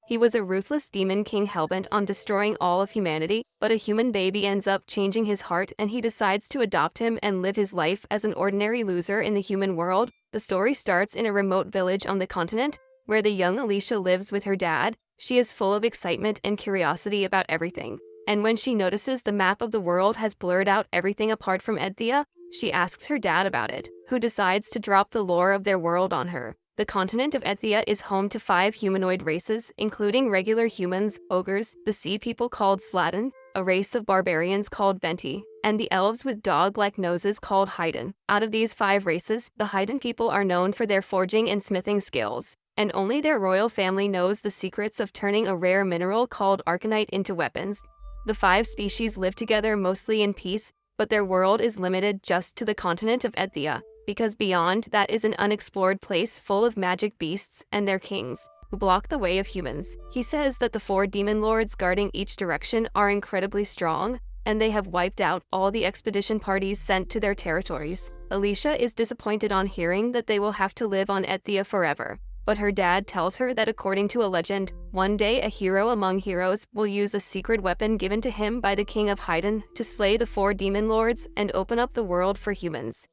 He was a ruthless demon king hellbent on destroying all of humanity, but a human baby ends up changing his heart and he decides to adopt him and live his life as an ordinary loser in the human world. The story starts in a remote village on the continent, where the young Alicia lives with her dad. She is full of excitement and curiosity about everything. And when she notices the map of the world has blurred out everything apart from Edthea, she asks her dad about it, who decides to drop the lore of their world on her. The continent of Edthea is home to 5 humanoid races, including regular humans, ogres, the sea people called Slatin, a race of barbarians called Venti, and the elves with dog-like noses called Haydn. Out of these 5 races, the Haydn people are known for their forging and smithing skills, and only their royal family knows the secrets of turning a rare mineral called arcanite into weapons. The 5 species live together mostly in peace, but their world is limited just to the continent of Edthea, because beyond that is an unexplored place full of magic beasts and their kings, who block the way of humans. He says that the 4 demon lords guarding each direction are incredibly strong, and they have wiped out all the expedition parties sent to their territories. Alicia is disappointed on hearing that they will have to live on Edthea forever, but her dad tells her that according to a legend, one day a hero among heroes will use a secret weapon given to him by the king of Haydn to slay the 4 demon lords and open up the world for humans.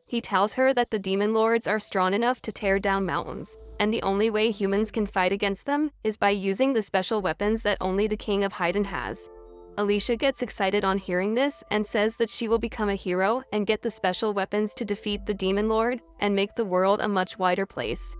He tells her that the demon lords are strong enough to tear down mountains, and the only way humans can fight against them is by using the special weapons that only the king of Haydn has. Alicia gets excited on hearing this and says that she will become a hero and get the special weapons to defeat the demon lord and make the world a much wider place.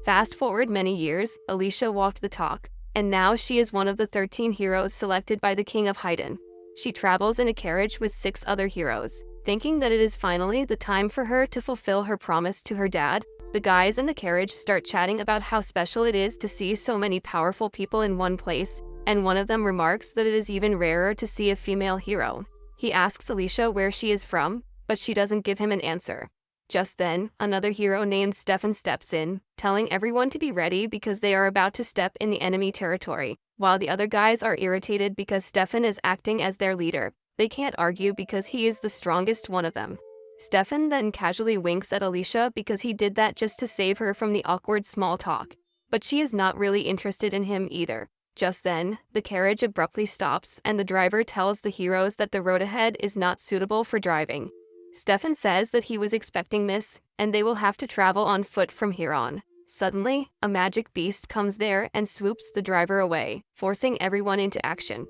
Fast forward many years, Alicia walked the talk, and now she is one of the 13 heroes selected by the king of Haydn. She travels in a carriage with 6 other heroes. Thinking that it is finally the time for her to fulfill her promise to her dad, the guys in the carriage start chatting about how special it is to see so many powerful people in one place, and one of them remarks that it is even rarer to see a female hero. He asks Alicia where she is from, but she doesn't give him an answer. Just then, another hero named Stefan steps in, telling everyone to be ready because they are about to step in the enemy territory, while the other guys are irritated because Stefan is acting as their leader. They can't argue because he is the strongest one of them. Stefan then casually winks at Alicia because he did that just to save her from the awkward small talk, but she is not really interested in him either. Just then, the carriage abruptly stops and the driver tells the heroes that the road ahead is not suitable for driving. Stefan says that he was expecting this, and they will have to travel on foot from here on. Suddenly, a magic beast comes there and swoops the driver away, forcing everyone into action.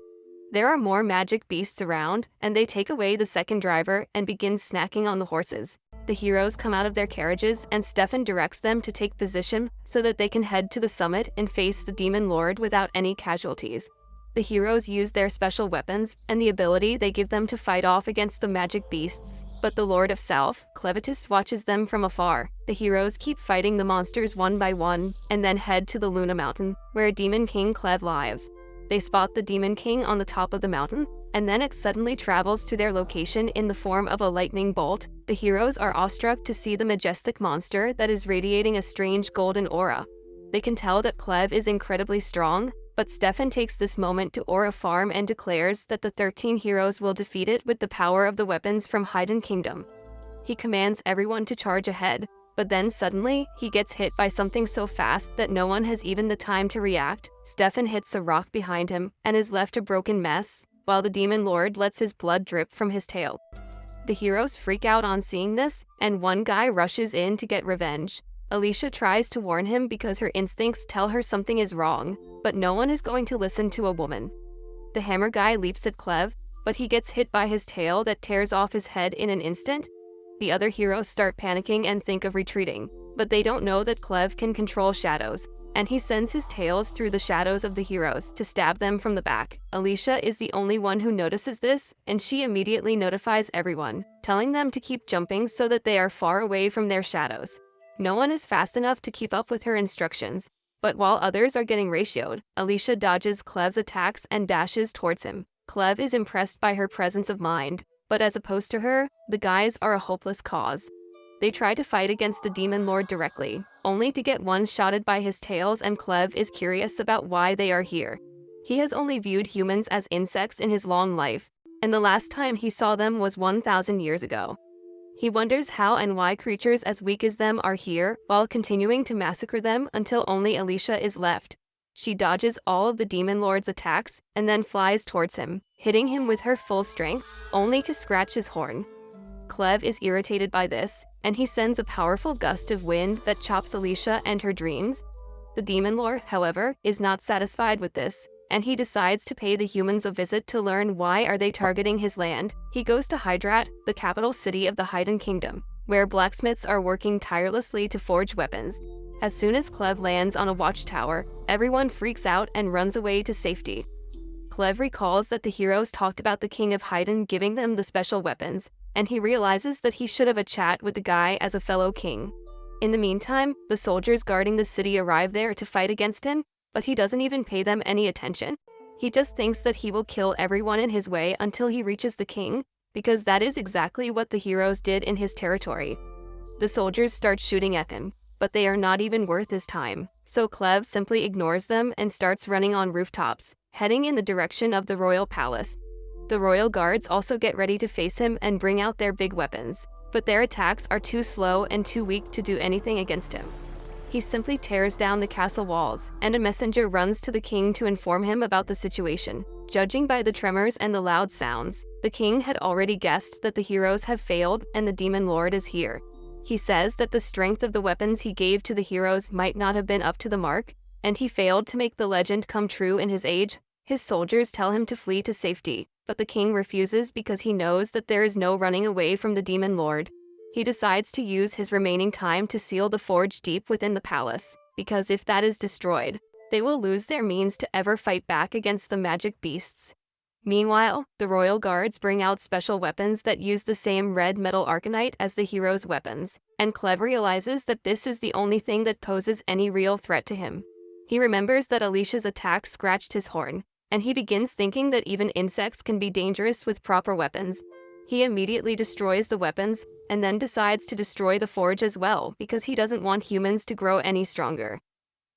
There are more magic beasts around, and they take away the second driver and begin snacking on the horses. The heroes come out of their carriages and Stefan directs them to take position so that they can head to the summit and face the demon lord without any casualties. The heroes use their special weapons and the ability they give them to fight off against the magic beasts, but the Lord of South, Clevitus, watches them from afar. The heroes keep fighting the monsters one by one, and then head to the Luna Mountain, where Demon King Clev lives. They spot the Demon King on the top of the mountain, and then it suddenly travels to their location in the form of a lightning bolt. The heroes are awestruck to see the majestic monster that is radiating a strange golden aura. They can tell that Clev is incredibly strong, but Stefan takes this moment to aura farm and declares that the 13 heroes will defeat it with the power of the weapons from Haydn Kingdom. He commands everyone to charge ahead, but then suddenly, he gets hit by something so fast that no one has even the time to react. Stefan hits a rock behind him and is left a broken mess, while the demon lord lets his blood drip from his tail. The heroes freak out on seeing this, and one guy rushes in to get revenge. Alicia tries to warn him because her instincts tell her something is wrong, but no one is going to listen to a woman. The hammer guy leaps at Clev, but he gets hit by his tail that tears off his head in an instant. The other heroes start panicking and think of retreating, but they don't know that Clev can control shadows, and he sends his tails through the shadows of the heroes to stab them from the back. Alicia is the only one who notices this, and she immediately notifies everyone, telling them to keep jumping so that they are far away from their shadows. No one is fast enough to keep up with her instructions, but while others are getting ratioed, Alicia dodges Clev's attacks and dashes towards him. Clev is impressed by her presence of mind, but as opposed to her, the guys are a hopeless cause. They try to fight against the demon lord directly, only to get one-shotted by his tails, and Clev is curious about why they are here. He has only viewed humans as insects in his long life, and the last time he saw them was 1,000 years ago. He wonders how and why creatures as weak as them are here, while continuing to massacre them until only Alicia is left. She dodges all of the demon lord's attacks and then flies towards him, hitting him with her full strength, only to scratch his horn. Cleve is irritated by this, and he sends a powerful gust of wind that chops Alicia and her dreams. The demon lord, however, is not satisfied with this, and he decides to pay the humans a visit to learn why are they targeting his land. He goes to Hydrat, the capital city of the Hidden Kingdom, where blacksmiths are working tirelessly to forge weapons. As soon as Cleve lands on a watchtower, everyone freaks out and runs away to safety. Cleve recalls that the heroes talked about the king of Hidden giving them the special weapons, and he realizes that he should have a chat with the guy as a fellow king. In the meantime, the soldiers guarding the city arrive there to fight against him, but he doesn't even pay them any attention. He just thinks that he will kill everyone in his way until he reaches the king, because that is exactly what the heroes did in his territory. The soldiers start shooting at him, but they are not even worth his time, so Cleve simply ignores them and starts running on rooftops, heading in the direction of the royal palace. The royal guards also get ready to face him and bring out their big weapons, but their attacks are too slow and too weak to do anything against him. He simply tears down the castle walls, and a messenger runs to the king to inform him about the situation. Judging by the tremors and the loud sounds, the king had already guessed that the heroes have failed and the demon lord is here. He says that the strength of the weapons he gave to the heroes might not have been up to the mark, and he failed to make the legend come true in his age. His soldiers tell him to flee to safety, but the king refuses because he knows that there is no running away from the demon lord. He decides to use his remaining time to seal the forge deep within the palace, because if that is destroyed, they will lose their means to ever fight back against the magic beasts. Meanwhile, the royal guards bring out special weapons that use the same red metal arcanite as the heroes' weapons, and Cleve realizes that this is the only thing that poses any real threat to him. He remembers that Alicia's attack scratched his horn, and he begins thinking that even insects can be dangerous with proper weapons. He immediately destroys the weapons, and then decides to destroy the forge as well because he doesn't want humans to grow any stronger.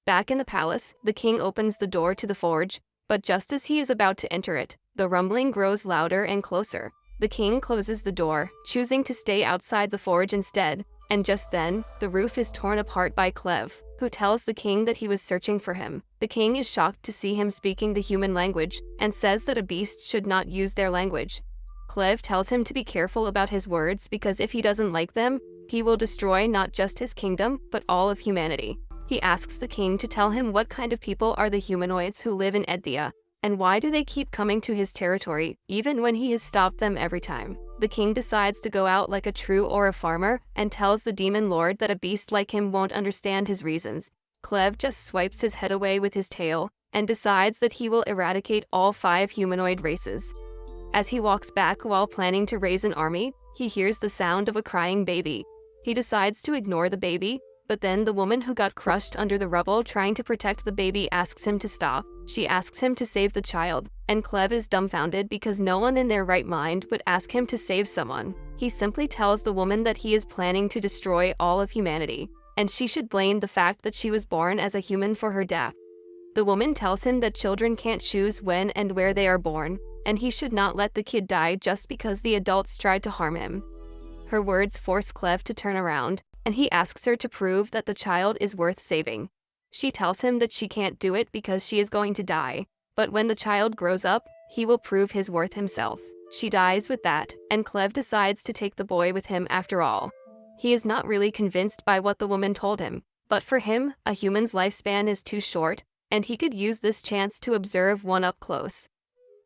Back in the palace, the king opens the door to the forge, but just as he is about to enter it, the rumbling grows louder and closer. The king closes the door, choosing to stay outside the forge instead, and just then, the roof is torn apart by Cleve, who tells the king that he was searching for him. The king is shocked to see him speaking the human language, and says that a beast should not use their language. Cleve tells him to be careful about his words because if he doesn't like them, he will destroy not just his kingdom, but all of humanity. He asks the king to tell him what kind of people are the humanoids who live in Edthea, and why do they keep coming to his territory, even when he has stopped them every time. The king decides to go out like a true or a farmer, and tells the demon lord that a beast like him won't understand his reasons. Cleve just swipes his head away with his tail, and decides that he will eradicate all 5 humanoid races. As he walks back while planning to raise an army, he hears the sound of a crying baby. He decides to ignore the baby, but then the woman who got crushed under the rubble trying to protect the baby asks him to stop. She asks him to save the child, and Cleve is dumbfounded because no one in their right mind would ask him to save someone. He simply tells the woman that he is planning to destroy all of humanity, and she should blame the fact that she was born as a human for her death. The woman tells him that children can't choose when and where they are born, and he should not let the kid die just because the adults tried to harm him. Her words force Cleve to turn around, and he asks her to prove that the child is worth saving. She tells him that she can't do it because she is going to die, but when the child grows up, he will prove his worth himself. She dies with that, and Cleve decides to take the boy with him after all. He is not really convinced by what the woman told him, but for him, a human's lifespan is too short, and he could use this chance to observe one up close.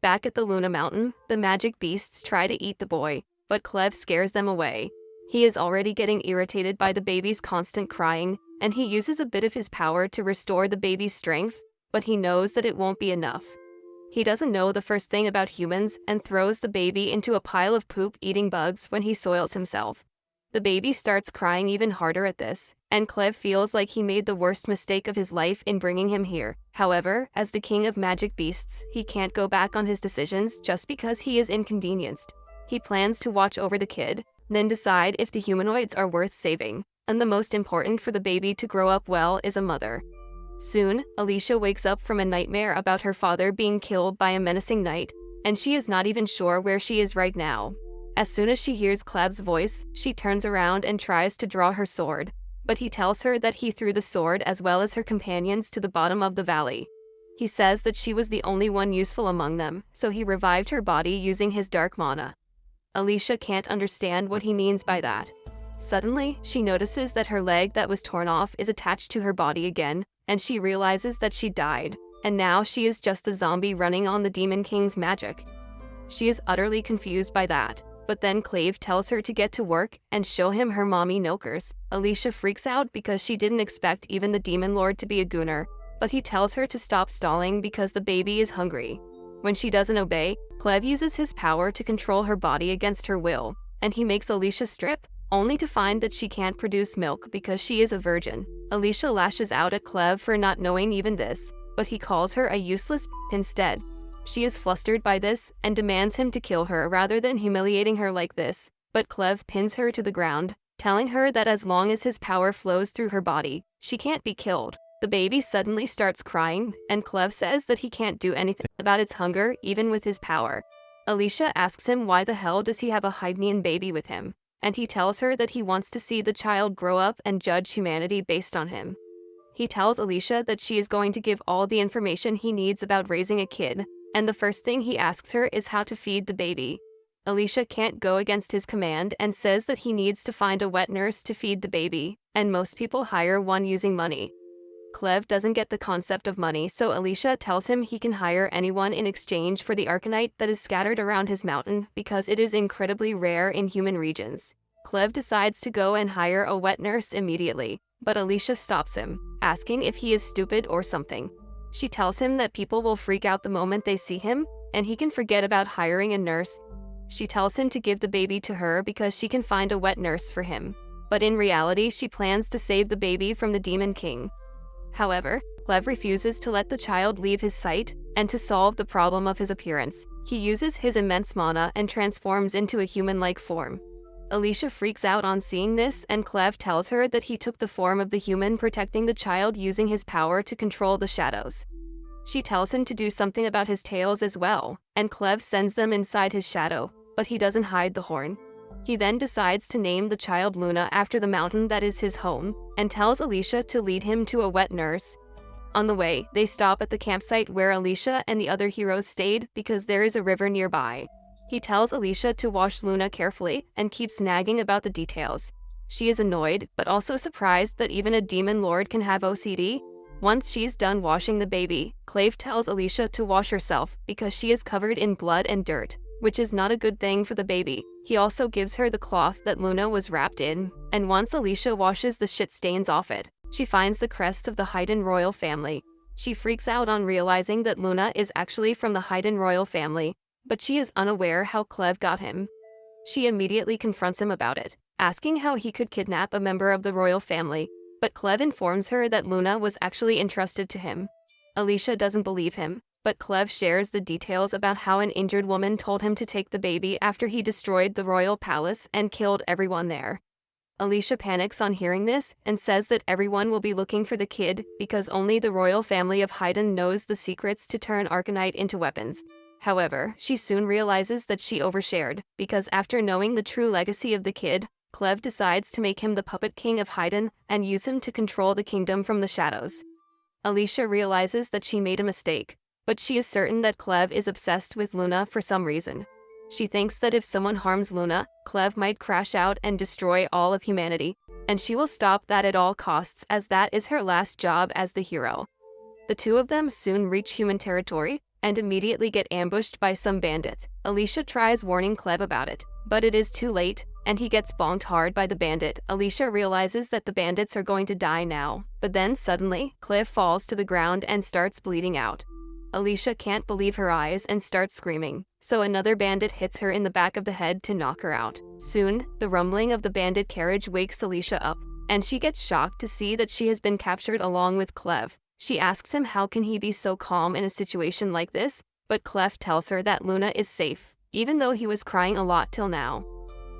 Back at the Luna Mountain, the magic beasts try to eat the boy, but Cleve scares them away. He is already getting irritated by the baby's constant crying, and he uses a bit of his power to restore the baby's strength, but he knows that it won't be enough. He doesn't know the first thing about humans and throws the baby into a pile of poop-eating bugs when he soils himself. The baby starts crying even harder at this, and Cleve feels like he made the worst mistake of his life in bringing him here. However, as the king of magic beasts, he can't go back on his decisions just because he is inconvenienced. He plans to watch over the kid, then decide if the humanoids are worth saving, and the most important for the baby to grow up well is a mother. Soon, Alicia wakes up from a nightmare about her father being killed by a menacing knight, and she is not even sure where she is right now. As soon as she hears Cleve's voice, she turns around and tries to draw her sword, but he tells her that he threw the sword as well as her companions to the bottom of the valley. He says that she was the only one useful among them, so he revived her body using his dark mana. Alicia can't understand what he means by that. Suddenly, she notices that her leg that was torn off is attached to her body again, and she realizes that she died, and now she is just a zombie running on the Demon King's magic. She is utterly confused by that, but then Clave tells her to get to work and show him her mommy milkers. Alicia freaks out because she didn't expect even the Demon Lord to be a gooner, but he tells her to stop stalling because the baby is hungry. When she doesn't obey, Cleve uses his power to control her body against her will, and he makes Alicia strip, only to find that she can't produce milk because she is a virgin. Alicia lashes out at Cleve for not knowing even this, but he calls her a useless instead. She is flustered by this and demands him to kill her rather than humiliating her like this, but Cleve pins her to the ground, telling her that as long as his power flows through her body, she can't be killed. The baby suddenly starts crying, and Cleve says that he can't do anything about its hunger even with his power. Alicia asks him why the hell does he have a Haidnian baby with him, and he tells her that he wants to see the child grow up and judge humanity based on him. He tells Alicia that she is going to give all the information he needs about raising a kid, and the first thing he asks her is how to feed the baby. Alicia can't go against his command and says that he needs to find a wet nurse to feed the baby, and most people hire one using money. Cleve doesn't get the concept of money, so Alicia tells him he can hire anyone in exchange for the arcanite that is scattered around his mountain because it is incredibly rare in human regions. Cleve decides to go and hire a wet nurse immediately, but Alicia stops him, asking if he is stupid or something. She tells him that people will freak out the moment they see him, and he can forget about hiring a nurse. She tells him to give the baby to her because she can find a wet nurse for him. But in reality, she plans to save the baby from the Demon King. However, Cleve refuses to let the child leave his sight, and to solve the problem of his appearance, he uses his immense mana and transforms into a human-like form. Alicia freaks out on seeing this, and Cleve tells her that he took the form of the human protecting the child using his power to control the shadows. She tells him to do something about his tails as well, and Cleve sends them inside his shadow, but he doesn't hide the horn. He then decides to name the child Luna after the mountain that is his home, and tells Alicia to lead him to a wet nurse. On the way, they stop at the campsite where Alicia and the other heroes stayed because there is a river nearby. He tells Alicia to wash Luna carefully and keeps nagging about the details. She is annoyed, but also surprised that even a demon lord can have OCD. Once she's done washing the baby, Cleve tells Alicia to wash herself because she is covered in blood and dirt, which is not a good thing for the baby. He also gives her the cloth that Luna was wrapped in, and once Alicia washes the shit stains off it, she finds the crest of the Haiden royal family. She freaks out on realizing that Luna is actually from the Haiden royal family, but she is unaware how Cleve got him. She immediately confronts him about it, asking how he could kidnap a member of the royal family, but Cleve informs her that Luna was actually entrusted to him. Alicia doesn't believe him, but Cleve shares the details about how an injured woman told him to take the baby after he destroyed the royal palace and killed everyone there. Alicia panics on hearing this and says that everyone will be looking for the kid because only the royal family of Haiden knows the secrets to turn arcanite into weapons. However, she soon realizes that she overshared, because after knowing the true legacy of the kid, Cleve decides to make him the puppet king of Haiden and use him to control the kingdom from the shadows. Alicia realizes that she made a mistake, but she is certain that Cleve is obsessed with Luna for some reason. She thinks that if someone harms Luna, Cleve might crash out and destroy all of humanity, and she will stop that at all costs as that is her last job as the hero. The two of them soon reach human territory, and immediately get ambushed by some bandits. Alicia tries warning Cleve about it, but it is too late, and he gets bonked hard by the bandit. Alicia realizes that the bandits are going to die now, but then suddenly, Cleve falls to the ground and starts bleeding out. Alicia can't believe her eyes and starts screaming, so another bandit hits her in the back of the head to knock her out. Soon, the rumbling of the bandit carriage wakes Alicia up, and she gets shocked to see that she has been captured along with Cleve. She asks him how can he be so calm in a situation like this, but Cleve tells her that Luna is safe, even though he was crying a lot till now.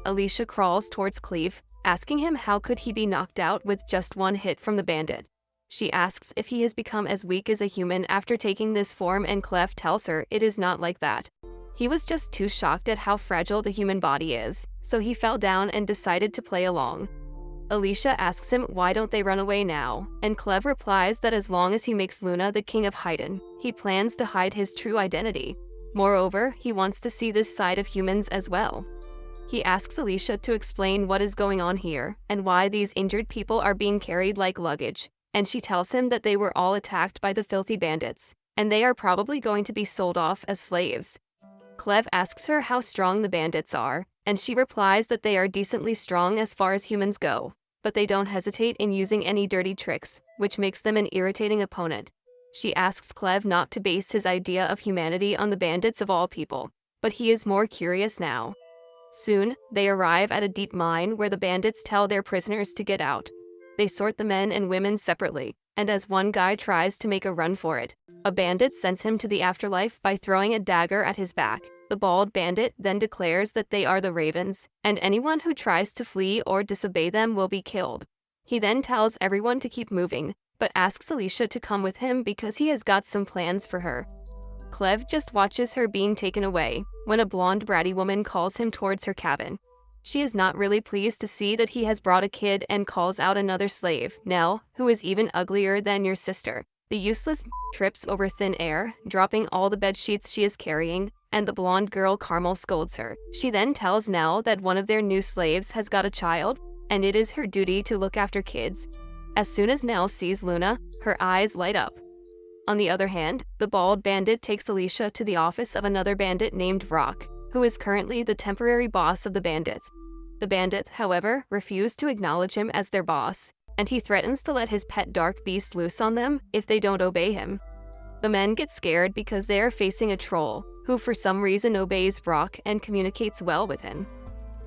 Alicia crawls towards Cleve, asking him how could he be knocked out with just one hit from the bandit. She asks if he has become as weak as a human after taking this form, and Cleve tells her it is not like that. He was just too shocked at how fragile the human body is, so he fell down and decided to play along. Alicia asks him why don't they run away now, and Clev replies that as long as he makes Luna the king of Haydn, he plans to hide his true identity. Moreover, he wants to see this side of humans as well. He asks Alicia to explain what is going on here, and why these injured people are being carried like luggage, and she tells him that they were all attacked by the filthy bandits, and they are probably going to be sold off as slaves. Clev asks her how strong the bandits are, and she replies that they are decently strong as far as humans go, but they don't hesitate in using any dirty tricks, which makes them an irritating opponent. She asks Clev not to base his idea of humanity on the bandits of all people, but he is more curious now. Soon, they arrive at a deep mine where the bandits tell their prisoners to get out. They sort the men and women separately, and as one guy tries to make a run for it, a bandit sends him to the afterlife by throwing a dagger at his back. The bald bandit then declares that they are the ravens, and anyone who tries to flee or disobey them will be killed. He then tells everyone to keep moving, but asks Alicia to come with him because he has got some plans for her. Clev just watches her being taken away, when a blonde bratty woman calls him towards her cabin. She is not really pleased to see that he has brought a kid and calls out another slave, Nell, who is even uglier than your sister. The useless trips over thin air, dropping all the bed sheets she is carrying, and the blonde girl Carmel scolds her. She then tells Nell that one of their new slaves has got a child, and it is her duty to look after kids. As soon as Nell sees Luna, her eyes light up. On the other hand, the bald bandit takes Alicia to the office of another bandit named Vrock, who is currently the temporary boss of the bandits. The bandits, however, refuse to acknowledge him as their boss, and he threatens to let his pet dark beast loose on them if they don't obey him. The men get scared because they are facing a troll, who for some reason obeys Vrock and communicates well with him.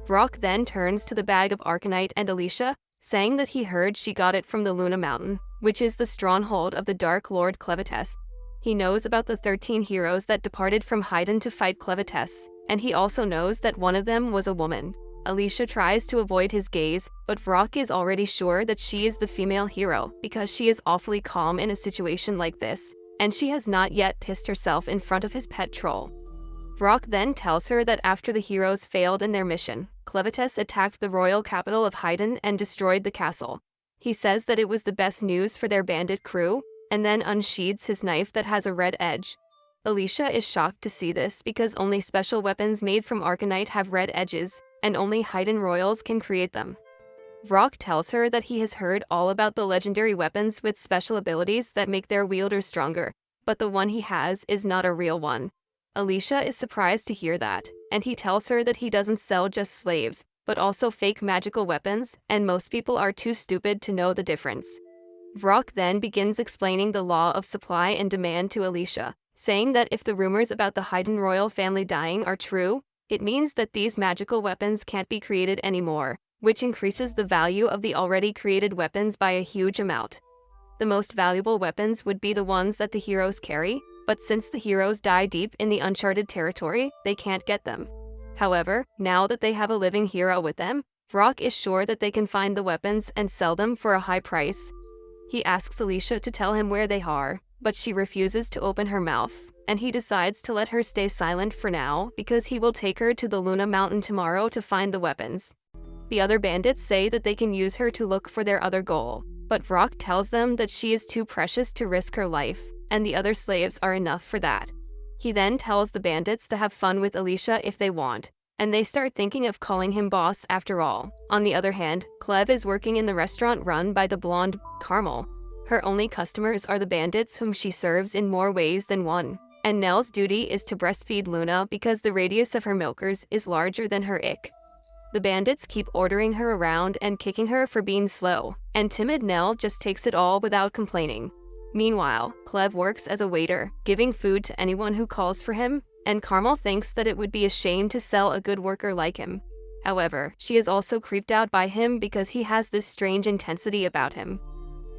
Vrock then turns to the bag of Arcanite and Alicia, saying that he heard she got it from the Luna Mountain, which is the stronghold of the Dark Lord Clevites. He knows about the 13 heroes that departed from Haydn to fight Clevites, and he also knows that one of them was a woman. Alicia tries to avoid his gaze, but Vrock is already sure that she is the female hero because she is awfully calm in a situation like this, and she has not yet pissed herself in front of his pet troll. Vrock then tells her that after the heroes failed in their mission, Clevites attacked the royal capital of Haydn and destroyed the castle. He says that it was the best news for their bandit crew, and then unsheathes his knife that has a red edge. Alicia is shocked to see this because only special weapons made from Arcanite have red edges, and only Haydn royals can create them. Vrock tells her that he has heard all about the legendary weapons with special abilities that make their wielders stronger, but the one he has is not a real one. Alicia is surprised to hear that, and he tells her that he doesn't sell just slaves, but also fake magical weapons, and most people are too stupid to know the difference. Vrock then begins explaining the law of supply and demand to Alicia, saying that if the rumors about the Haydn royal family dying are true, it means that these magical weapons can't be created anymore, which increases the value of the already created weapons by a huge amount. The most valuable weapons would be the ones that the heroes carry, but since the heroes die deep in the uncharted territory, they can't get them. However, now that they have a living hero with them, Vrock is sure that they can find the weapons and sell them for a high price. He asks Alicia to tell him where they are, but she refuses to open her mouth, and he decides to let her stay silent for now because he will take her to the Luna Mountain tomorrow to find the weapons. The other bandits say that they can use her to look for their other goal, but Vrock tells them that she is too precious to risk her life, and the other slaves are enough for that. He then tells the bandits to have fun with Alicia if they want, and they start thinking of calling him boss after all. On the other hand, Clev is working in the restaurant run by the blonde Carmel. Her only customers are the bandits whom she serves in more ways than one, and Nell's duty is to breastfeed Luna because the radius of her milkers is larger than her ick. The bandits keep ordering her around and kicking her for being slow, and timid Nell just takes it all without complaining. Meanwhile, Clev works as a waiter, giving food to anyone who calls for him, and Carmel thinks that it would be a shame to sell a good worker like him. However, she is also creeped out by him because he has this strange intensity about him.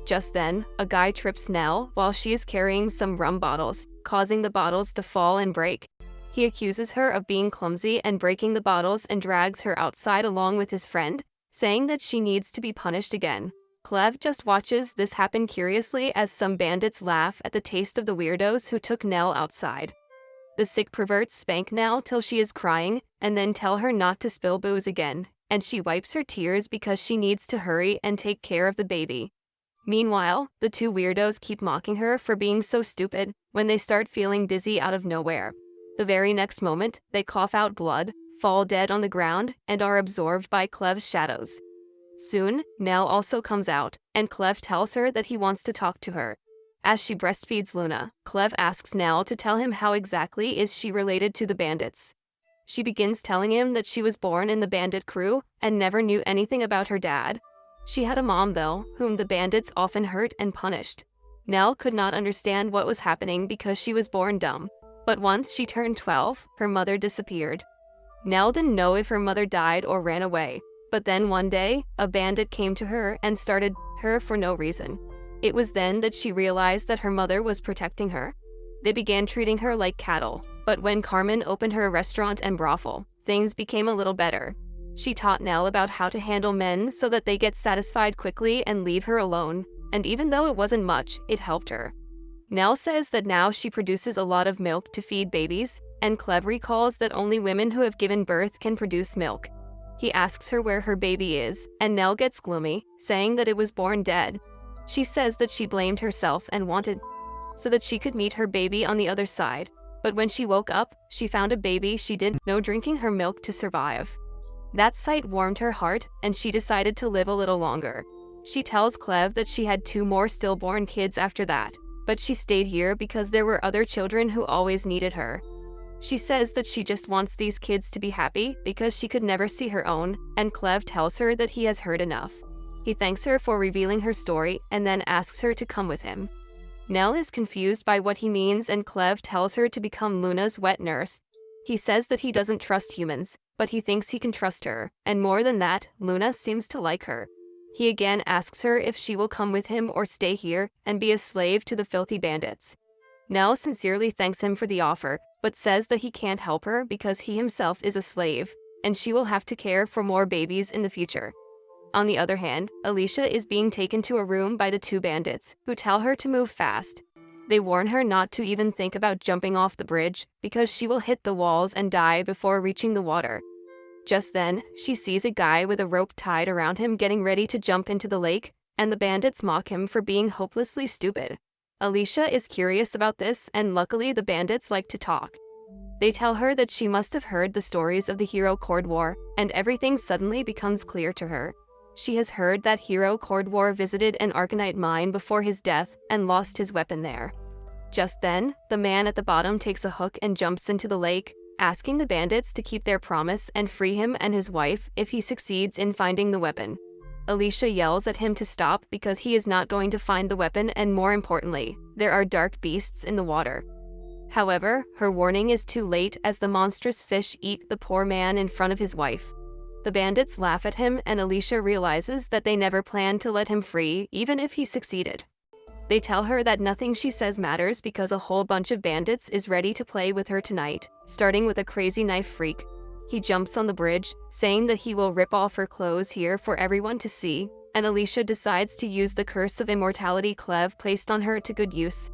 Just then, a guy trips Nell while she is carrying some rum bottles, causing the bottles to fall and break. He accuses her of being clumsy and breaking the bottles and drags her outside along with his friend, saying that she needs to be punished again. Clev just watches this happen curiously as some bandits laugh at the taste of the weirdos who took Nell outside. The sick perverts spank Nell till she is crying, and then tell her not to spill booze again, and she wipes her tears because she needs to hurry and take care of the baby. Meanwhile, the two weirdos keep mocking her for being so stupid when they start feeling dizzy out of nowhere. The very next moment, they cough out blood, fall dead on the ground, and are absorbed by Clev's shadows. Soon, Nell also comes out, and Cleve tells her that he wants to talk to her. As she breastfeeds Luna, Cleve asks Nell to tell him how exactly is she related to the bandits. She begins telling him that she was born in the bandit crew and never knew anything about her dad. She had a mom, though, whom the bandits often hurt and punished. Nell could not understand what was happening because she was born dumb. But once she turned 12, her mother disappeared. Nell didn't know if her mother died or ran away. But then one day, a bandit came to her and started her for no reason. It was then that she realized that her mother was protecting her. They began treating her like cattle. But when Carmen opened her restaurant and brothel, things became a little better. She taught Nell about how to handle men so that they get satisfied quickly and leave her alone, and even though it wasn't much, it helped her. Nell says that now she produces a lot of milk to feed babies, and Cleve recalls that only women who have given birth can produce milk. He asks her where her baby is, and Nell gets gloomy, saying that it was born dead. She says that she blamed herself and wanted so that she could meet her baby on the other side. But when she woke up, she found a baby she didn't know drinking her milk to survive. That sight warmed her heart, and she decided to live a little longer. She tells Cleve that she had 2 more stillborn kids after that, but she stayed here because there were other children who always needed her. She says that she just wants these kids to be happy because she could never see her own, and Cleve tells her that he has heard enough. He thanks her for revealing her story and then asks her to come with him. Nell is confused by what he means, and Cleve tells her to become Luna's wet nurse. He says that he doesn't trust humans, but he thinks he can trust her, and more than that, Luna seems to like her. He again asks her if she will come with him or stay here and be a slave to the filthy bandits. Nell sincerely thanks him for the offer, but says that he can't help her because he himself is a slave, and she will have to care for more babies in the future. On the other hand, Alicia is being taken to a room by the 2 bandits, who tell her to move fast. They warn her not to even think about jumping off the bridge, because she will hit the walls and die before reaching the water. Just then, she sees a guy with a rope tied around him getting ready to jump into the lake, and the bandits mock him for being hopelessly stupid. Alicia is curious about this, and luckily the bandits like to talk. They tell her that she must have heard the stories of the Hero Cord War, and everything suddenly becomes clear to her. She has heard that Hero Cord War visited an Arcanite mine before his death and lost his weapon there. Just then, the man at the bottom takes a hook and jumps into the lake, asking the bandits to keep their promise and free him and his wife if he succeeds in finding the weapon. Alicia yells at him to stop because he is not going to find the weapon, and more importantly, there are dark beasts in the water. However, her warning is too late as the monstrous fish eat the poor man in front of his wife. The bandits laugh at him, and Alicia realizes that they never planned to let him free, even if he succeeded. They tell her that nothing she says matters because a whole bunch of bandits is ready to play with her tonight, starting with a crazy knife freak. He jumps on the bridge, saying that he will rip off her clothes here for everyone to see, and Alicia decides to use the curse of immortality Cleve placed on her to good use.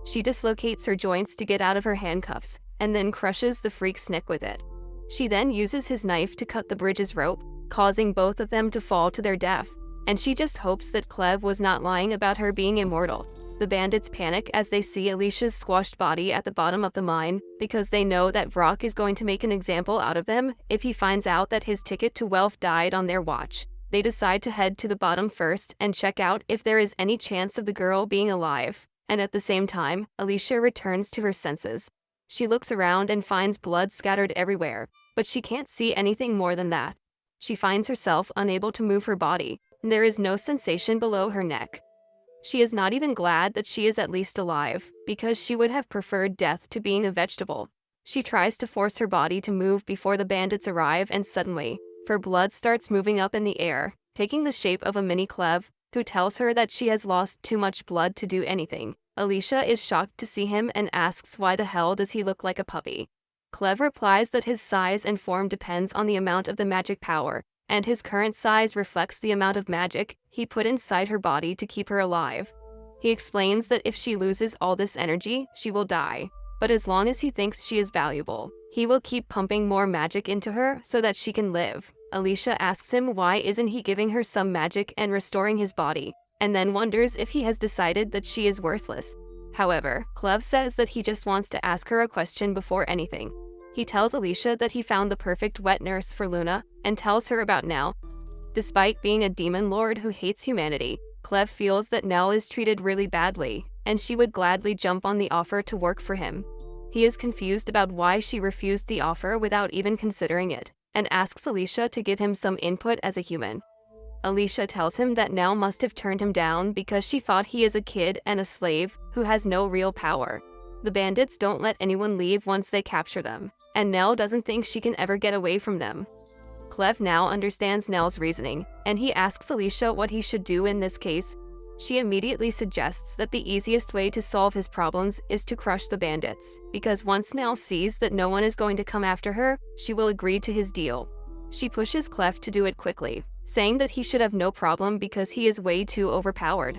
She dislocates her joints to get out of her handcuffs, and then crushes the freak's neck with it. She then uses his knife to cut the bridge's rope, causing both of them to fall to their death, and she just hopes that Cleve was not lying about her being immortal. The bandits panic as they see Alicia's squashed body at the bottom of the mine, because they know that Vrock is going to make an example out of them if he finds out that his ticket to wealth died on their watch. They decide to head to the bottom first and check out if there is any chance of the girl being alive, and at the same time, Alicia returns to her senses. She looks around and finds blood scattered everywhere, but she can't see anything more than that. She finds herself unable to move her body, and there is no sensation below her neck. She is not even glad that she is at least alive, because she would have preferred death to being a vegetable. She tries to force her body to move before the bandits arrive, and suddenly, her blood starts moving up in the air, taking the shape of a mini Cleve, who tells her that she has lost too much blood to do anything. Alicia is shocked to see him and asks why the hell does he look like a puppy. Cleve replies that his size and form depends on the amount of the magic power, and his current size reflects the amount of magic he put inside her body to keep her alive. He explains that if she loses all this energy, she will die, but as long as he thinks she is valuable, he will keep pumping more magic into her so that she can live. Alicia asks him why isn't he giving her some magic and restoring his body, and then wonders if he has decided that she is worthless. However, Cleve says that he just wants to ask her a question before anything. He tells Alicia that he found the perfect wet nurse for Luna, and tells her about Nell. Despite being a demon lord who hates humanity, Cleve feels that Nell is treated really badly, and she would gladly jump on the offer to work for him. He is confused about why she refused the offer without even considering it, and asks Alicia to give him some input as a human. Alicia tells him that Nell must have turned him down because she thought he is a kid and a slave who has no real power. The bandits don't let anyone leave once they capture them, and Nell doesn't think she can ever get away from them. Cleve now understands Nell's reasoning, and he asks Alicia what he should do in this case. She immediately suggests that the easiest way to solve his problems is to crush the bandits, because once Nell sees that no one is going to come after her, she will agree to his deal. She pushes Cleve to do it quickly, saying that he should have no problem because he is way too overpowered.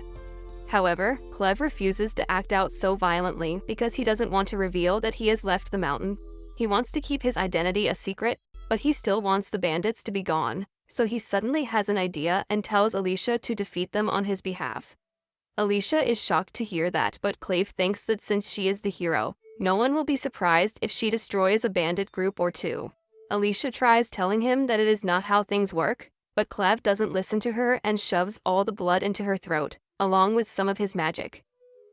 However, Cleve refuses to act out so violently because he doesn't want to reveal that he has left the mountain. He wants to keep his identity a secret, but he still wants the bandits to be gone, so he suddenly has an idea and tells Alicia to defeat them on his behalf. Alicia is shocked to hear that, but Cleve thinks that since she is the hero, no one will be surprised if she destroys a bandit group or two. Alicia tries telling him that it is not how things work, but Cleve doesn't listen to her and shoves all the blood into her throat, along with some of his magic.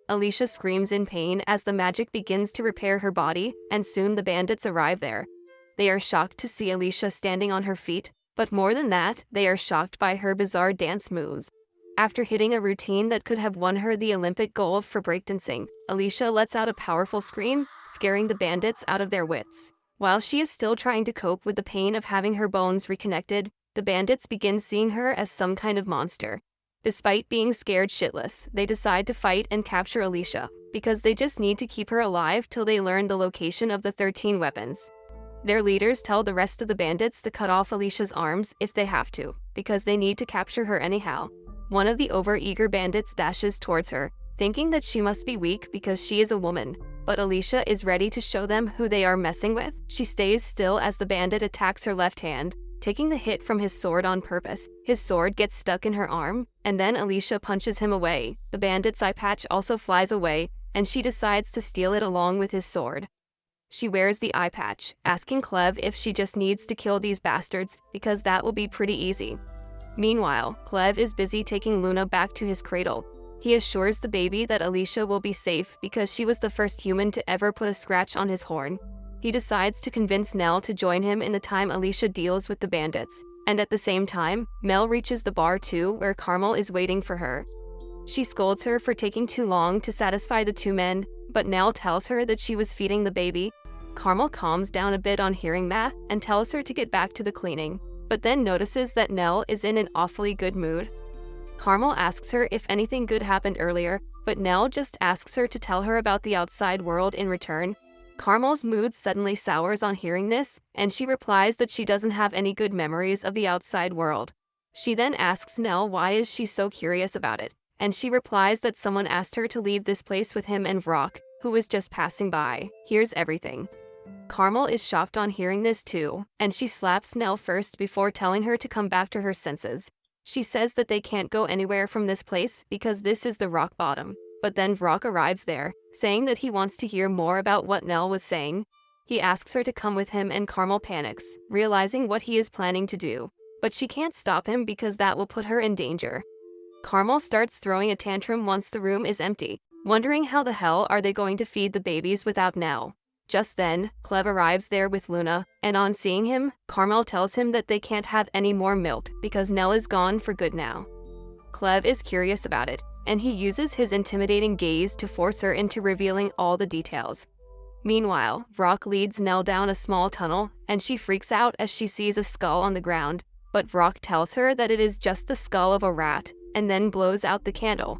Alicia screams in pain as the magic begins to repair her body, and soon the bandits arrive there. They are shocked to see Alicia standing on her feet, but more than that, they are shocked by her bizarre dance moves. After hitting a routine that could have won her the Olympic gold for breakdancing, Alicia lets out a powerful scream, scaring the bandits out of their wits. While she is still trying to cope with the pain of having her bones reconnected, the bandits begin seeing her as some kind of monster. Despite being scared shitless, they decide to fight and capture Alicia, because they just need to keep her alive till they learn the location of the 13 weapons. Their leaders tell the rest of the bandits to cut off Alicia's arms if they have to, because they need to capture her anyhow. One of the overeager bandits dashes towards her, thinking that she must be weak because she is a woman, but Alicia is ready to show them who they are messing with. She stays still as the bandit attacks her left hand, taking the hit from his sword on purpose. His sword gets stuck in her arm, and then Alicia punches him away. The bandit's eye patch also flies away, and she decides to steal it along with his sword. She wears the eye patch, asking Cleve if she just needs to kill these bastards, because that will be pretty easy. Meanwhile, Cleve is busy taking Luna back to his cradle. He assures the baby that Alicia will be safe because she was the first human to ever put a scratch on his horn. He decides to convince Nell to join him in the time Alicia deals with the bandits, and at the same time, Mel reaches the bar too, where Carmel is waiting for her. She scolds her for taking too long to satisfy the two men, but Nell tells her that she was feeding the baby. Carmel calms down a bit on hearing that and tells her to get back to the cleaning, but then notices that Nell is in an awfully good mood. Carmel asks her if anything good happened earlier, but Nell just asks her to tell her about the outside world in return. Carmel's mood suddenly sours on hearing this, and she replies that she doesn't have any good memories of the outside world. She then asks Nell why is she so curious about it, and she replies that someone asked her to leave this place with him and Vrock, who was just passing by. Here's everything. Carmel is shocked on hearing this too, and she slaps Nell first before telling her to come back to her senses. She says that they can't go anywhere from this place because this is the rock bottom. But then Vrock arrives there, saying that he wants to hear more about what Nell was saying. He asks her to come with him and Carmel panics, realizing what he is planning to do. But she can't stop him because that will put her in danger. Carmel starts throwing a tantrum once the room is empty, wondering how the hell are they going to feed the babies without Nell. Just then, Cleve arrives there with Luna, and on seeing him, Carmel tells him that they can't have any more milk because Nell is gone for good now. Cleve is curious about it, and he uses his intimidating gaze to force her into revealing all the details. Meanwhile, Vrock leads Nell down a small tunnel, and she freaks out as she sees a skull on the ground, but Vrock tells her that it is just the skull of a rat, and then blows out the candle.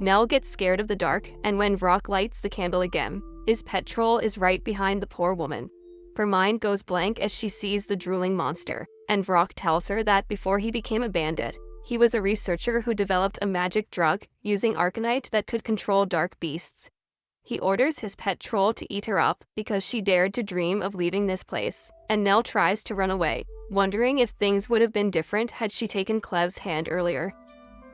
Nell gets scared of the dark, and when Vrock lights the candle again, his pet troll is right behind the poor woman. Her mind goes blank as she sees the drooling monster, and Vrock tells her that before he became a bandit, he was a researcher who developed a magic drug using arcanite that could control dark beasts. He orders his pet troll to eat her up because she dared to dream of leaving this place, and Nell tries to run away, wondering if things would have been different had she taken Clev's hand earlier.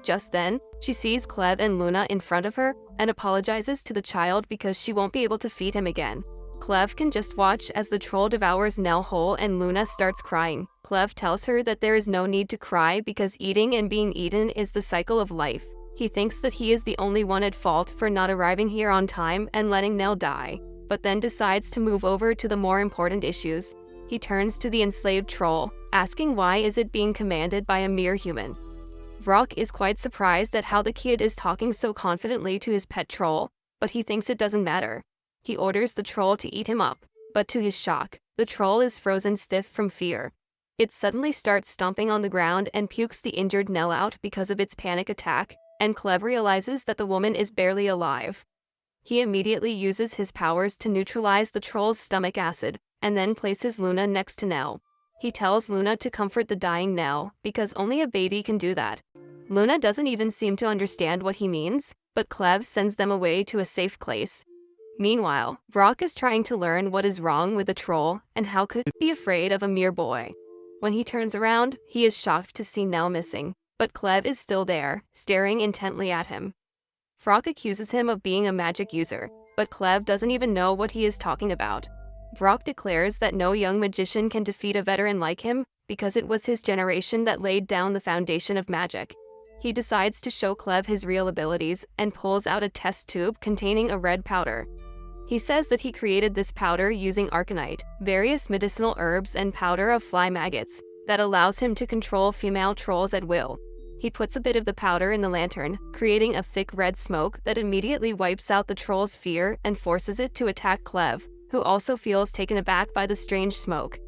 Just then, she sees Cleve and Luna in front of her and apologizes to the child because she won't be able to feed him again. Cleve can just watch as the troll devours Nell whole and Luna starts crying. Cleve tells her that there is no need to cry because eating and being eaten is the cycle of life. He thinks that he is the only one at fault for not arriving here on time and letting Nell die, but then decides to move over to the more important issues. He turns to the enslaved troll, asking why is it being commanded by a mere human. Vrock is quite surprised at how the kid is talking so confidently to his pet troll, but he thinks it doesn't matter. He orders the troll to eat him up, but to his shock, the troll is frozen stiff from fear. It suddenly starts stomping on the ground and pukes the injured Nell out because of its panic attack, and Cleve realizes that the woman is barely alive. He immediately uses his powers to neutralize the troll's stomach acid, and then places Luna next to Nell. He tells Luna to comfort the dying Nell, because only a baby can do that. Luna doesn't even seem to understand what he means, but Cleve sends them away to a safe place. Meanwhile, Vrock is trying to learn what is wrong with the troll and how could he be afraid of a mere boy. When he turns around, he is shocked to see Nell missing, but Cleve is still there, staring intently at him. Vrock accuses him of being a magic user, but Cleve doesn't even know what he is talking about. Vrock declares that no young magician can defeat a veteran like him because it was his generation that laid down the foundation of magic. He decides to show Cleve his real abilities and pulls out a test tube containing a red powder. He says that he created this powder using arcanite, various medicinal herbs and powder of fly maggots, that allows him to control female trolls at will. He puts a bit of the powder in the lantern, creating a thick red smoke that immediately wipes out the troll's fear and forces it to attack Cleve, who also feels taken aback by the strange smoke.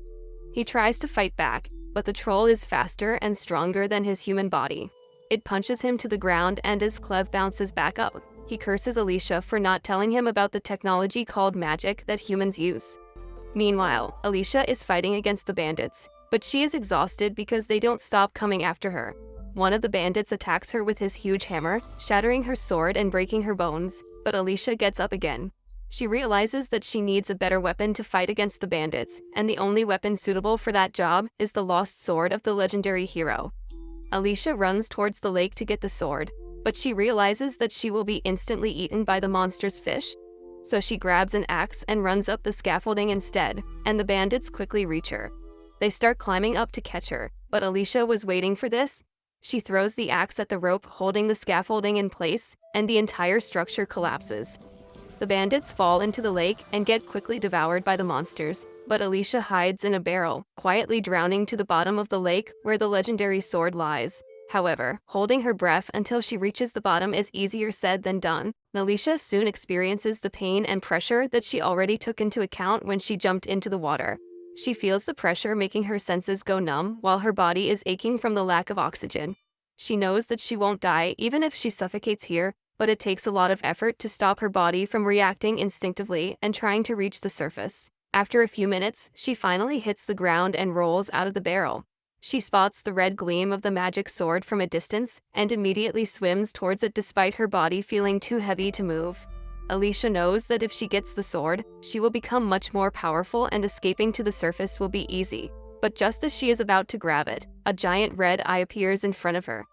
He tries to fight back, but the troll is faster and stronger than his human body. It punches him to the ground, and as Cleve bounces back up, he curses Alicia for not telling him about the technology called magic that humans use. Meanwhile, Alicia is fighting against the bandits, but she is exhausted because they don't stop coming after her. One of the bandits attacks her with his huge hammer, shattering her sword and breaking her bones, but Alicia gets up again. She realizes that she needs a better weapon to fight against the bandits, and the only weapon suitable for that job is the lost sword of the legendary hero. Alicia runs towards the lake to get the sword, but she realizes that she will be instantly eaten by the monster's fish. So she grabs an axe and runs up the scaffolding instead, and the bandits quickly reach her. They start climbing up to catch her, but Alicia was waiting for this. She throws the axe at the rope holding the scaffolding in place, and the entire structure collapses. The bandits fall into the lake and get quickly devoured by the monsters, but Alicia hides in a barrel, quietly drowning to the bottom of the lake where the legendary sword lies. However, holding her breath until she reaches the bottom is easier said than done. Alicia soon experiences the pain and pressure that she already took into account when she jumped into the water. She feels the pressure making her senses go numb while her body is aching from the lack of oxygen. She knows that she won't die even if she suffocates here, but it takes a lot of effort to stop her body from reacting instinctively and trying to reach the surface. After a few minutes, she finally hits the ground and rolls out of the barrel. She spots the red gleam of the magic sword from a distance and immediately swims towards it despite her body feeling too heavy to move. Alicia knows that if she gets the sword, she will become much more powerful and escaping to the surface will be easy. But just as she is about to grab it, a giant red eye appears in front of her.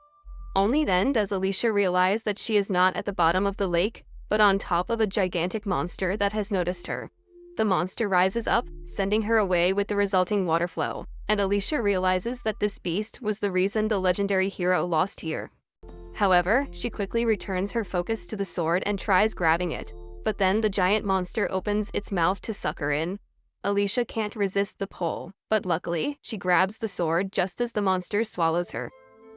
Only then does Alicia realize that she is not at the bottom of the lake, but on top of a gigantic monster that has noticed her. The monster rises up, sending her away with the resulting water flow, and Alicia realizes that this beast was the reason the legendary hero lost here. However, she quickly returns her focus to the sword and tries grabbing it, but then the giant monster opens its mouth to suck her in. Alicia can't resist the pull, but luckily, she grabs the sword just as the monster swallows her.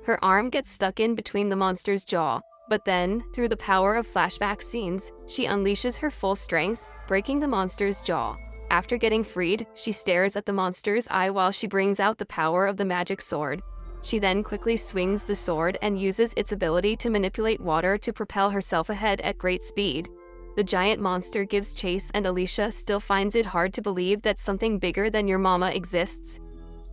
Her arm gets stuck in between the monster's jaw, but then, through the power of flashback scenes, she unleashes her full strength, breaking the monster's jaw. After getting freed, she stares at the monster's eye while she brings out the power of the magic sword. She then quickly swings the sword and uses its ability to manipulate water to propel herself ahead at great speed. The giant monster gives chase and Alicia still finds it hard to believe that something bigger than your mama exists.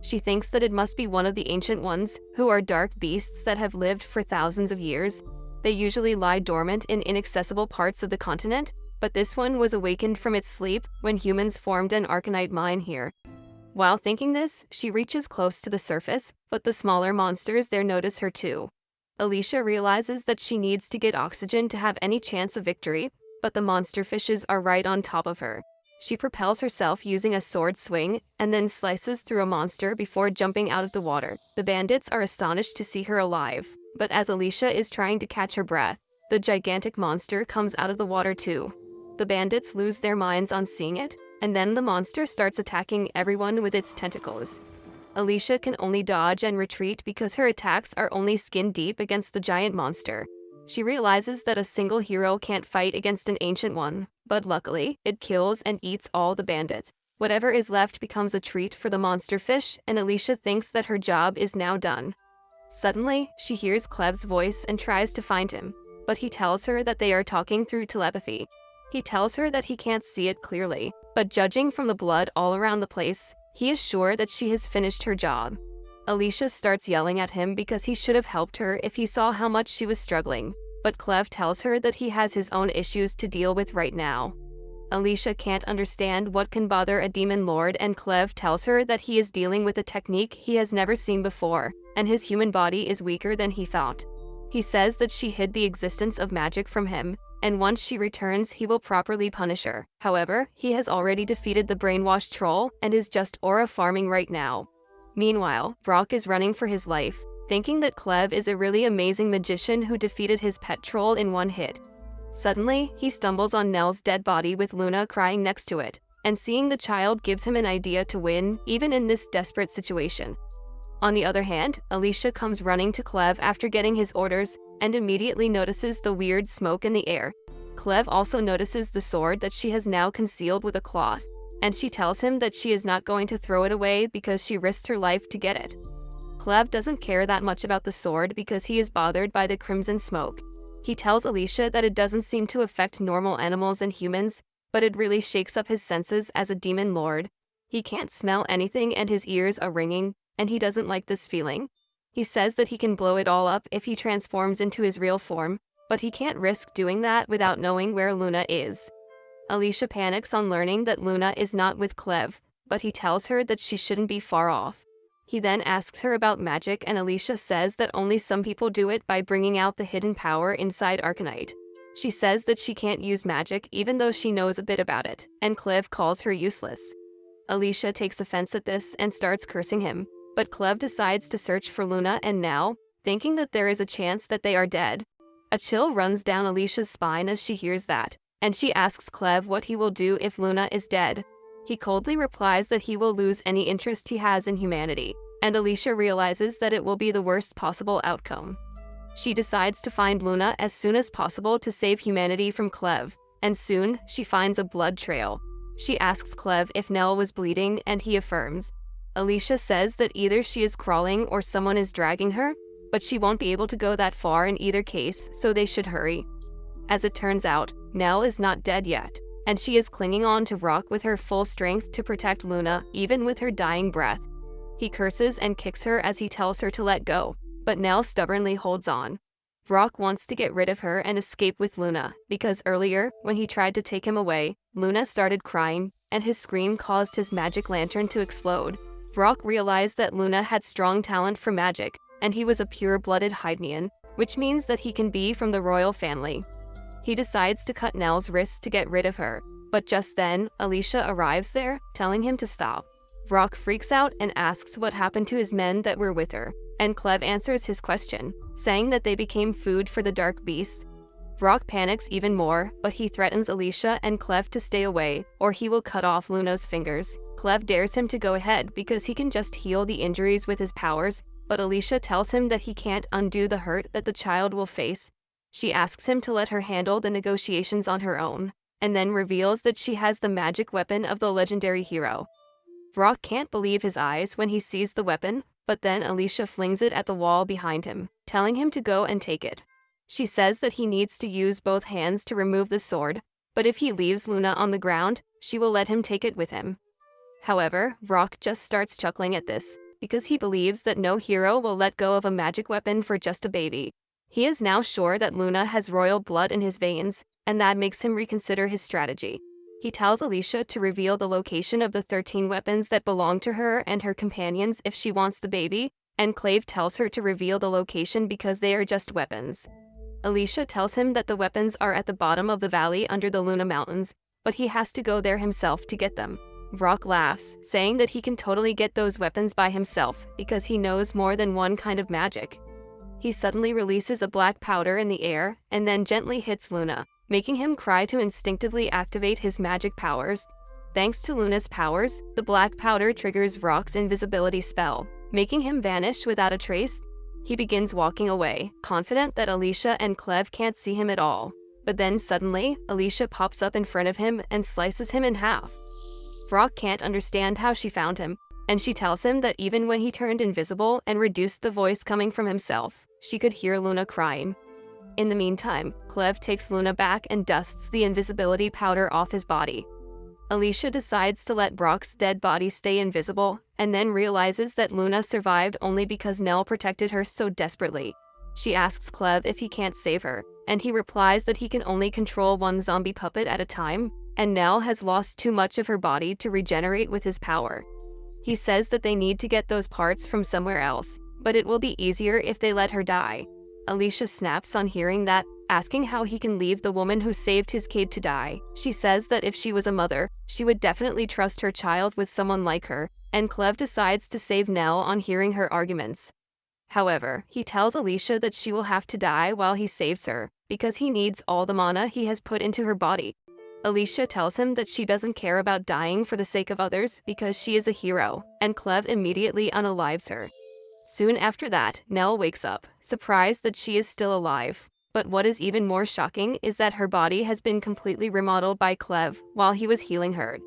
She thinks that it must be one of the ancient ones, who are dark beasts that have lived for thousands of years. They usually lie dormant in inaccessible parts of the continent. but this one was awakened from its sleep when humans formed an arcanite mine here. While thinking this, she reaches close to the surface, but the smaller monsters there notice her too. Alicia realizes that she needs to get oxygen to have any chance of victory, but the monster fishes are right on top of her. She propels herself using a sword swing, and then slices through a monster before jumping out of the water. The bandits are astonished to see her alive, but as Alicia is trying to catch her breath, the gigantic monster comes out of the water too. The bandits lose their minds on seeing it, and then the monster starts attacking everyone with its tentacles. Alicia can only dodge and retreat because her attacks are only skin deep against the giant monster. She realizes that a single hero can't fight against an ancient one, but luckily, it kills and eats all the bandits. Whatever is left becomes a treat for the monster fish, and Alicia thinks that her job is now done. Suddenly, she hears Clev's voice and tries to find him, but he tells her that they are talking through telepathy. He tells her that he can't see it clearly, but judging from the blood all around the place, he is sure that she has finished her job. Alicia starts yelling at him because he should have helped her if he saw how much she was struggling, but Clev tells her that he has his own issues to deal with right now. Alicia can't understand what can bother a demon lord, and Clev tells her that he is dealing with a technique he has never seen before, and his human body is weaker than he thought. He says that she hid the existence of magic from him, and once she returns he will properly punish her. However, he has already defeated the brainwashed troll and is just aura farming right now. Meanwhile, Brock is running for his life, thinking that Clev is a really amazing magician who defeated his pet troll in one hit. Suddenly, he stumbles on Nell's dead body with Luna crying next to it, and seeing the child gives him an idea to win, even in this desperate situation. On the other hand, Alicia comes running to Clev after getting his orders, and immediately notices the weird smoke in the air. Clev also notices the sword that she has now concealed with a cloth, and she tells him that she is not going to throw it away because she risked her life to get it. Clev doesn't care that much about the sword because he is bothered by the crimson smoke. He tells Alicia that it doesn't seem to affect normal animals and humans, but it really shakes up his senses as a demon lord. He can't smell anything and his ears are ringing, and he doesn't like this feeling. He says that he can blow it all up if he transforms into his real form, but he can't risk doing that without knowing where Luna is. Alicia panics on learning that Luna is not with Clev, but he tells her that she shouldn't be far off. He then asks her about magic, and Alicia says that only some people do it by bringing out the hidden power inside Arcanite. She says that she can't use magic even though she knows a bit about it, and Clev calls her useless. Alicia takes offense at this and starts cursing him, but Clev decides to search for Luna and Nell, thinking that there is a chance that they are dead. A chill runs down Alicia's spine as she hears that, and she asks Clev what he will do if Luna is dead. He coldly replies that he will lose any interest he has in humanity, and Alicia realizes that it will be the worst possible outcome. She decides to find Luna as soon as possible to save humanity from Clev, and soon she finds a blood trail. She asks Clev if Nell was bleeding, and he affirms. Alicia says that either she is crawling or someone is dragging her, but she won't be able to go that far in either case, so they should hurry. As it turns out, Nell is not dead yet, and she is clinging on to Rock with her full strength to protect Luna, even with her dying breath. He curses and kicks her as he tells her to let go, but Nell stubbornly holds on. Rock wants to get rid of her and escape with Luna, because earlier, when he tried to take him away, Luna started crying, and his scream caused his magic lantern to explode. Brock realized that Luna had strong talent for magic, and he was a pure-blooded Hydnian, which means that he can be from the royal family. He decides to cut Nell's wrists to get rid of her, but just then, Alicia arrives there, telling him to stop. Brock freaks out and asks what happened to his men that were with her, and Clev answers his question, saying that they became food for the dark beast. Brock panics even more, but he threatens Alicia and Clev to stay away, or he will cut off Luna's fingers. Clev dares him to go ahead because he can just heal the injuries with his powers, but Alicia tells him that he can't undo the hurt that the child will face. She asks him to let her handle the negotiations on her own, and then reveals that she has the magic weapon of the legendary hero. Brock can't believe his eyes when he sees the weapon, but then Alicia flings it at the wall behind him, telling him to go and take it. She says that he needs to use both hands to remove the sword, but if he leaves Luna on the ground, she will let him take it with him. However, Brock just starts chuckling at this, because he believes that no hero will let go of a magic weapon for just a baby. He is now sure that Luna has royal blood in his veins, and that makes him reconsider his strategy. He tells Alicia to reveal the location of the 13 weapons that belong to her and her companions if she wants the baby, and Clave tells her to reveal the location because they are just weapons. Alicia tells him that the weapons are at the bottom of the valley under the Luna Mountains, but he has to go there himself to get them. Vrock laughs, saying that he can totally get those weapons by himself because he knows more than one kind of magic. He suddenly releases a black powder in the air and then gently hits Luna, making him cry to instinctively activate his magic powers. Thanks to Luna's powers, the black powder triggers Vrock's invisibility spell, making him vanish without a trace. He begins walking away, confident that Alicia and Cleve can't see him at all. But then suddenly, Alicia pops up in front of him and slices him in half. Vrock can't understand how she found him, and she tells him that even when he turned invisible and reduced the voice coming from himself, she could hear Luna crying. In the meantime, Cleve takes Luna back and dusts the invisibility powder off his body. Alicia decides to let Brock's dead body stay invisible, and then realizes that Luna survived only because Nell protected her so desperately. She asks Cleve if he can't save her, and he replies that he can only control one zombie puppet at a time, and Nell has lost too much of her body to regenerate with his power. He says that they need to get those parts from somewhere else, but it will be easier if they let her die. Alicia snaps on hearing that, asking how he can leave the woman who saved his kid to die. She says that if she was a mother, she would definitely trust her child with someone like her, and Cleve decides to save Nell on hearing her arguments. However, he tells Alicia that she will have to die while he saves her, because he needs all the mana he has put into her body. Alicia tells him that she doesn't care about dying for the sake of others because she is a hero, and Cleve immediately unalives her. Soon after that, Nell wakes up, surprised that she is still alive. But what is even more shocking is that her body has been completely remodeled by Cleve while he was healing her.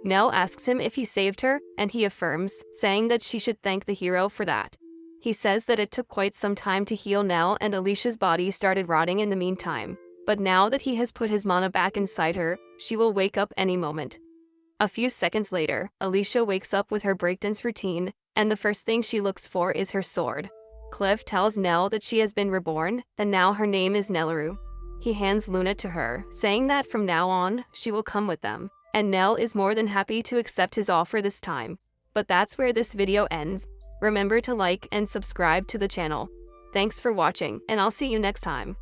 Nell asks him if he saved her, and he affirms, saying that she should thank the hero for that. He says that it took quite some time to heal Nell and Alicia's body started rotting in the meantime. But now that he has put his mana back inside her, she will wake up any moment. A few seconds later, Alicia wakes up with her breakdance routine, and the first thing she looks for is her sword. Cleve tells Nell that she has been reborn, and now her name is Nellaru. He hands Luna to her, saying that from now on, she will come with them, and Nell is more than happy to accept his offer this time. But that's where this video ends. Remember to like and subscribe to the channel. Thanks for watching, and I'll see you next time.